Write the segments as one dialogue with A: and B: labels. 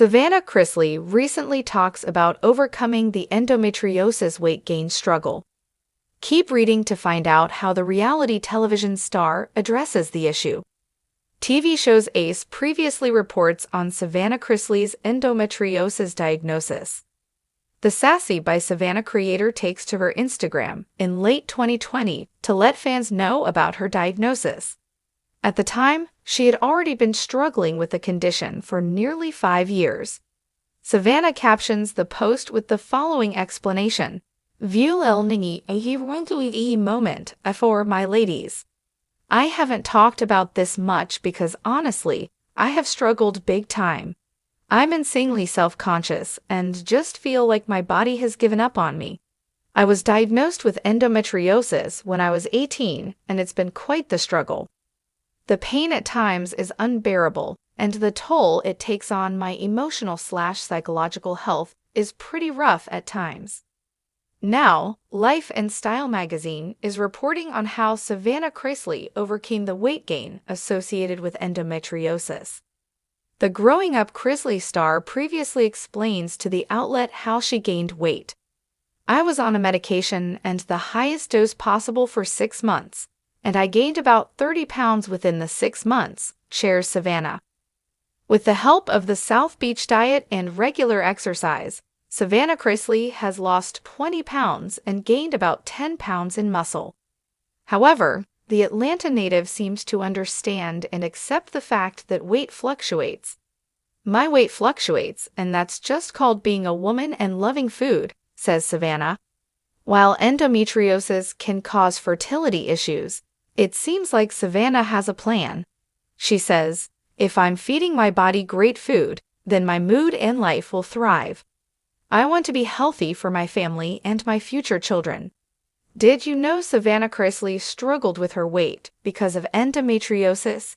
A: Savannah Chrisley recently talks about overcoming the endometriosis weight gain struggle. Keep reading to find out how the reality television star addresses the issue. TV show's Ace previously reports on Savannah Chrisley's endometriosis diagnosis. The Sassy by Savannah creator takes to her Instagram in late 2020 to let fans know about her diagnosis. At the time, she had already been struggling with the condition for nearly 5 years. Savannah captions the post with the following explanation: "View el ningi a moment for my ladies. I haven't talked about this much because honestly, I have struggled big time. I'm insanely self-conscious and just feel like my body has given up on me. I was diagnosed with endometriosis when I was 18 and it's been quite the struggle. The pain at times is unbearable, and the toll it takes on my emotional/psychological health is pretty rough at times." Now, Life and Style magazine is reporting on how Savannah Chrisley overcame the weight gain associated with endometriosis. The Growing Up Chrisley star previously explains to the outlet how she gained weight. "I was on a medication and the highest dose possible for 6 months. And I gained about 30 pounds within the 6 months," shares Savannah. With the help of the South Beach diet and regular exercise, Savannah Chrisley has lost 20 pounds and gained about 10 pounds in muscle. However, the Atlanta native seems to understand and accept the fact that weight fluctuates. "My weight fluctuates, and that's just called being a woman and loving food," says Savannah. While endometriosis can cause fertility issues, it seems like Savannah has a plan. She says, "If I'm feeding my body great food, then my mood and life will thrive. I want to be healthy for my family and my future children." Did you know Savannah Chrisley struggled with her weight because of endometriosis?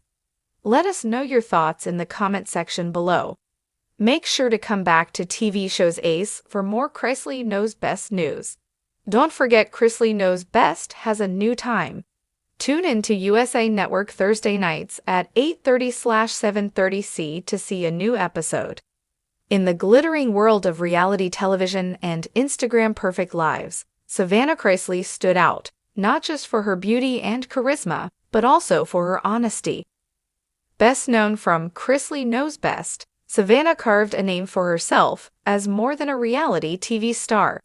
A: Let us know your thoughts in the comment section below. Make sure to come back to TV show's Ace for more Chrisley Knows Best news. Don't forget Chrisley Knows Best has a new time. Tune in to USA Network Thursday nights at 8:30/7:30 to see a new episode. In the glittering world of reality television and Instagram perfect lives, Savannah Chrisley stood out, not just for her beauty and charisma, but also for her honesty. Best known from Chrisley Knows Best, Savannah carved a name for herself as more than a reality TV star.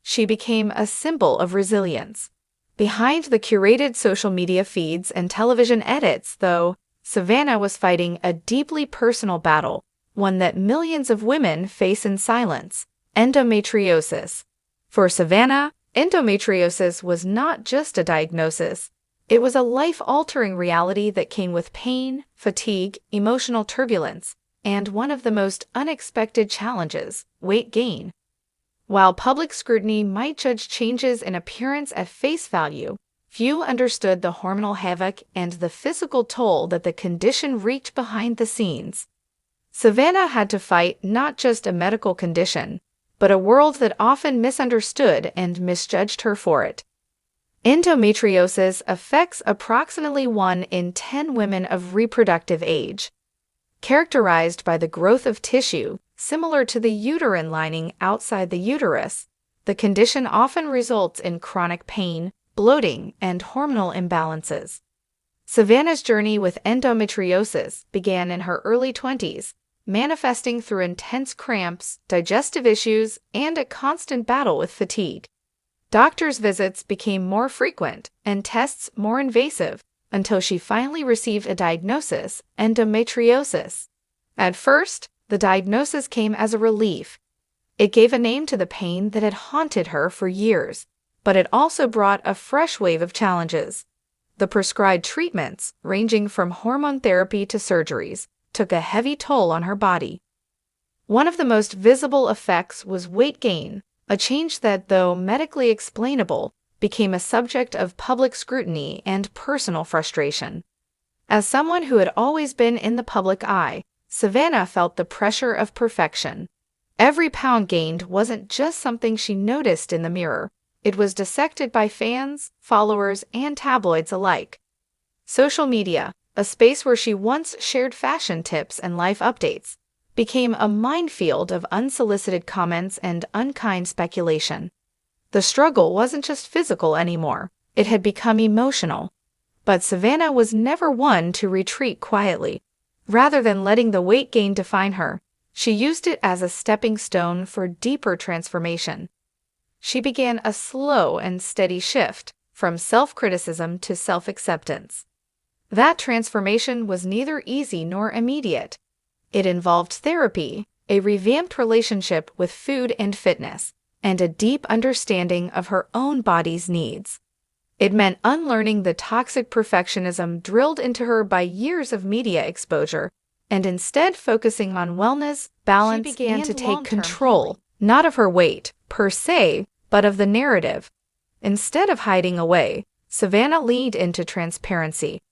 A: She became a symbol of resilience. Behind the curated social media feeds and television edits, though, Savannah was fighting a deeply personal battle, one that millions of women face in silence: endometriosis. For Savannah, endometriosis was not just a diagnosis. It was a life-altering reality that came with pain, fatigue, emotional turbulence, and one of the most unexpected challenges: weight gain. While public scrutiny might judge changes in appearance at face value, few understood the hormonal havoc and the physical toll that the condition wreaked behind the scenes. Savannah had to fight not just a medical condition, but a world that often misunderstood and misjudged her for it. Endometriosis affects approximately 1 in 10 women of reproductive age. Characterized by the growth of tissue similar to the uterine lining outside the uterus, the condition often results in chronic pain, bloating, and hormonal imbalances. Savannah's journey with endometriosis began in her early 20s, manifesting through intense cramps, digestive issues, and a constant battle with fatigue. Doctors' visits became more frequent and tests more invasive until she finally received a diagnosis: endometriosis. At first, the diagnosis came as a relief. It gave a name to the pain that had haunted her for years, but it also brought a fresh wave of challenges. The prescribed treatments, ranging from hormone therapy to surgeries, took a heavy toll on her body. One of the most visible effects was weight gain, a change that, though medically explainable, became a subject of public scrutiny and personal frustration. As someone who had always been in the public eye, Savannah felt the pressure of perfection. Every pound gained wasn't just something she noticed in the mirror. It was dissected by fans, followers, and tabloids alike. Social media, a space where she once shared fashion tips and life updates, became a minefield of unsolicited comments and unkind speculation. The struggle wasn't just physical anymore, it had become emotional. But Savannah was never one to retreat quietly. Rather than letting the weight gain define her, she used it as a stepping stone for deeper transformation. She began a slow and steady shift from self-criticism to self-acceptance. That transformation was neither easy nor immediate. It involved therapy, a revamped relationship with food and fitness, and a deep understanding of her own body's needs. It meant unlearning the toxic perfectionism drilled into her by years of media exposure, and instead focusing on wellness, balance,
B: She began
A: and
B: to
A: take
B: take
A: control,
B: control,
A: not of her weight, per se, but of the narrative. Instead of hiding away, Savannah leaned into transparency.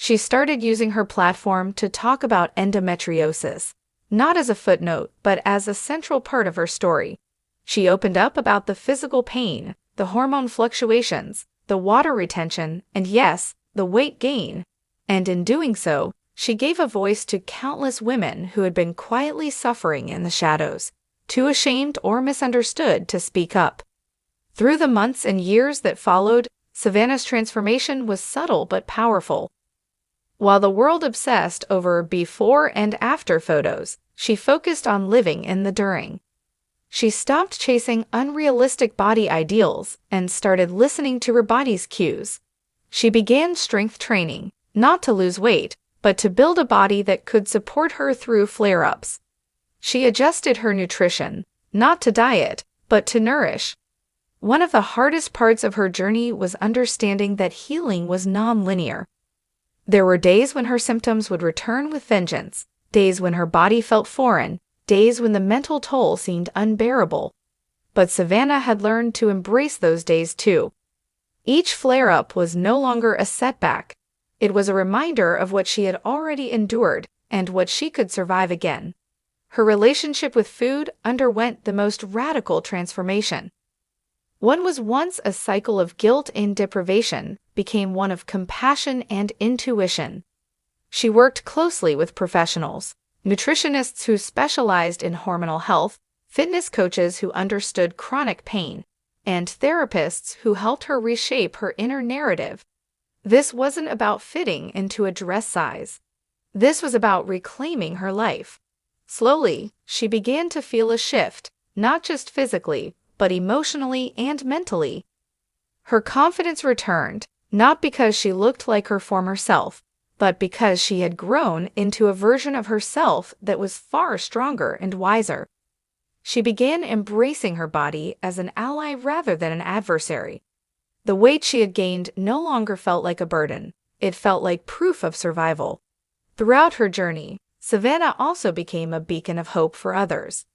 A: She started using her platform to talk about endometriosis, not as a footnote, but as a central part of her story. She opened up about the physical pain, the hormone fluctuations, the water retention, and yes, the weight gain. And in doing so, she gave a voice to countless women who had been quietly suffering in the shadows, too ashamed or misunderstood to speak up. Through the months and years that followed, Savannah's transformation was subtle but powerful. While the world obsessed over before and after photos, she focused on living in the during. She stopped chasing unrealistic body ideals and started listening to her body's cues. She began strength training, not to lose weight, but to build a body that could support her through flare-ups. She adjusted her nutrition, not to diet, but to nourish. One of the hardest parts of her journey was understanding that healing was non-linear. There were days when her symptoms would return with vengeance, days when her body felt foreign, days when the mental toll seemed unbearable. But Savannah had learned to embrace those days too. Each flare-up was no longer a setback. It was a reminder of what she had already endured and what she could survive again. Her relationship with food underwent the most radical transformation. What was once a cycle of guilt and deprivation became one of compassion and intuition. She worked closely with professionals, nutritionists who specialized in hormonal health, fitness coaches who understood chronic pain, and therapists who helped her reshape her inner narrative. This wasn't about fitting into a dress size. This was about reclaiming her life. Slowly, she began to feel a shift, not just physically, but emotionally and mentally. Her confidence returned, not because she looked like her former self, but because she had grown into a version of herself that was far stronger and wiser. She began embracing her body as an ally rather than an adversary. The weight she had gained no longer felt like a burden, it felt like proof of survival. Throughout her journey, Savannah also became a beacon of hope for others.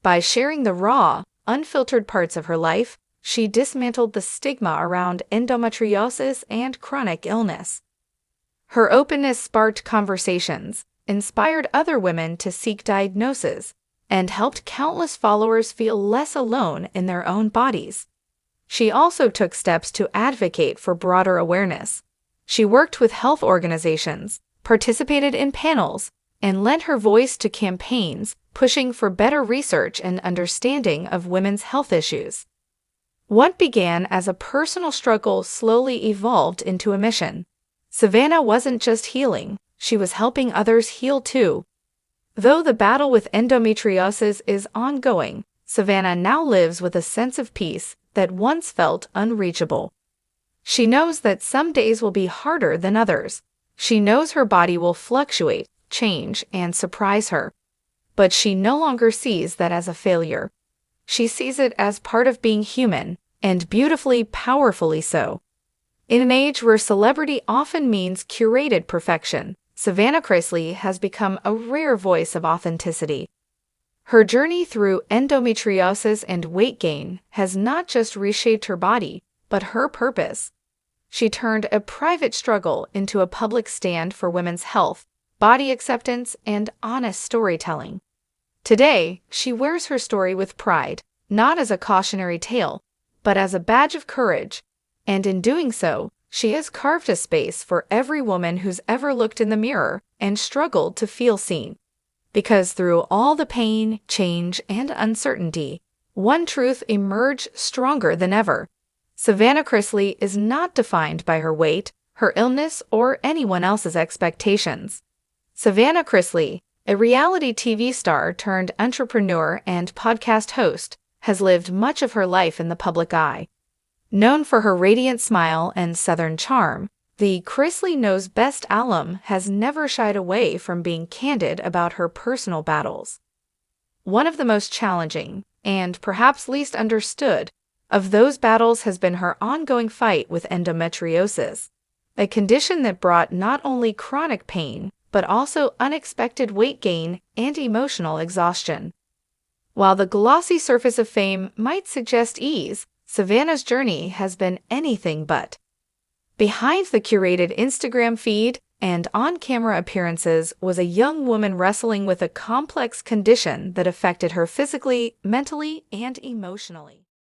A: By sharing the raw, unfiltered parts of her life, she dismantled the stigma around endometriosis and chronic illness. Her openness sparked conversations, inspired other women to seek diagnosis, and helped countless followers feel less alone in their own bodies. She also took steps to advocate for broader awareness. She worked with health organizations, participated in panels, and lent her voice to campaigns pushing for better research and understanding of women's health issues. What began as a personal struggle slowly evolved into a mission. Savannah wasn't just healing, she was helping others heal too. Though the battle with endometriosis is ongoing, Savannah now lives with a sense of peace that once felt unreachable. She knows that some days will be harder than others. She knows her body will fluctuate, change, and surprise her. But she no longer sees that as a failure. She sees it as part of being human, and beautifully, powerfully so. In an age where celebrity often means curated perfection, Savannah Chrisley has become a rare voice of authenticity. Her journey through endometriosis and weight gain has not just reshaped her body, but her purpose. She turned a private struggle into a public stand for women's health, body acceptance, and honest storytelling. Today, she wears her story with pride, not as a cautionary tale, but as a badge of courage, and in doing so, she has carved a space for every woman who's ever looked in the mirror and struggled to feel seen. Because through all the pain, change, and uncertainty, one truth emerged stronger than ever. Savannah Chrisley is not defined by her weight, her illness, or anyone else's expectations. Savannah Chrisley, a reality TV star turned entrepreneur and podcast host, has lived much of her life in the public eye. Known for her radiant smile and Southern charm, the Chrisley Knows best alum has never shied away from being candid about her personal battles. One of the most challenging, and perhaps least understood, of those battles has been her ongoing fight with endometriosis, a condition that brought not only chronic pain, but also unexpected weight gain and emotional exhaustion. While the glossy surface of fame might suggest ease, Savannah's journey has been anything but. Behind the curated Instagram feed and on-camera appearances was a young woman wrestling with a complex condition that affected her physically, mentally, and emotionally.